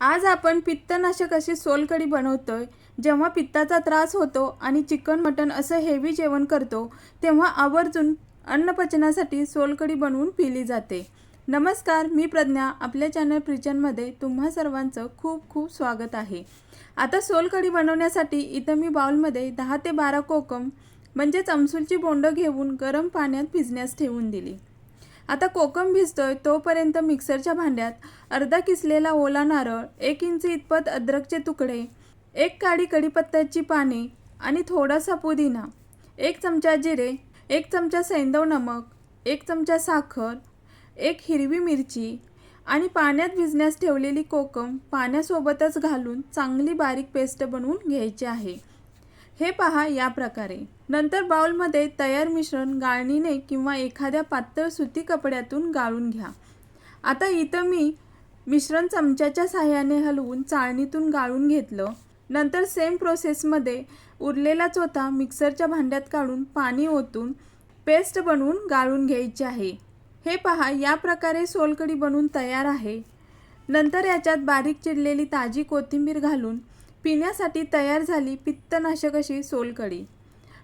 आज आपण पित्तनाशक अशी सोलकढी बनवतोय। जेव्हा पित्ताचा त्रास होतो आणि चिकन मटन असं हेवी जेवण करतो तेव्हा आवर्जून अन्नपचनासाठी सोलकढी बनवून पिली जाते। नमस्कार, मी प्रज्ञा, आपल्या चॅनल प्रिचनमध्ये तुम्हा सर्वांचं खूप खूप स्वागत आहे। आता सोलकढी बनवण्यासाठी इथं मी बाउलमध्ये 10 ते 12 कोकम म्हणजेच अमसूलची बोंडं घेऊन गरम पाण्यात भिजण्यास ठेवून दिली। आता कोकम भिजतोय तोपर्यंत मिक्सरच्या भांड्यात अर्धा किसलेला ओला नारळ, 1 इंच इतपत अद्रकचे तुकडे, 1 काडी कढीपत्त्याची पाने आणि थोडासा पुदिना, 1 चमचा जिरे, 1 चमचा सैंधव नमक, 1 चमचा साखर, 1 हिरवी मिरची आणि पाण्यात भिजण्यास ठेवलेली कोकम पाण्यासोबतच घालून चांगली बारीक पेस्ट बनवून घ्यायची आहे। हे पहा या प्रकारे। नंतर बाउलमध्ये तयार मिश्रण गाळणीने किंवा एखाद्या पातळ सुती कपड्यातून गाळून घ्या। आता इथं मी मिश्रण चमच्याच्या साहाय्याने हलवून चाळणीतून गाळून घेतलं। नंतर सेम प्रोसेसमध्ये उरलेला चोथा मिक्सरच्या भांड्यात काढून पाणी ओतून पेस्ट बनवून गाळून घ्यायची आहे। हे पहा या प्रकारे सोलकढी बनवून तयार आहे। नंतर याच्यात बारीक चिरलेली ताजी कोथिंबीर घालून पिण्यासाठी तयार झाली पित्तनाशक अशी सोलकढी।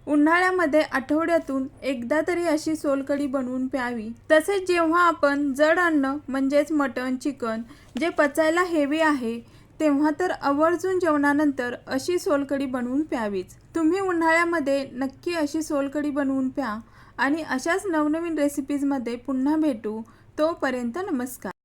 उन्हाळ्यामध्ये आठवड्यातून एकदा तरी अशी सोलकढी बनवून प्यावी। तसेच जेव्हा आपण जड अन्न म्हणजेच मटण, चिकन जे पचायला हेवी आहे तेव्हा तर आवर्जून जेवणानंतर अशी सोलकढी बनवून प्यावीच। तुम्ही उन्हाळ्यामध्ये नक्की अशी सोलकढी बनवून प्या आणि अशाच नवनवीन रेसिपीजमध्ये पुन्हा भेटू। तोपर्यंत नमस्कार।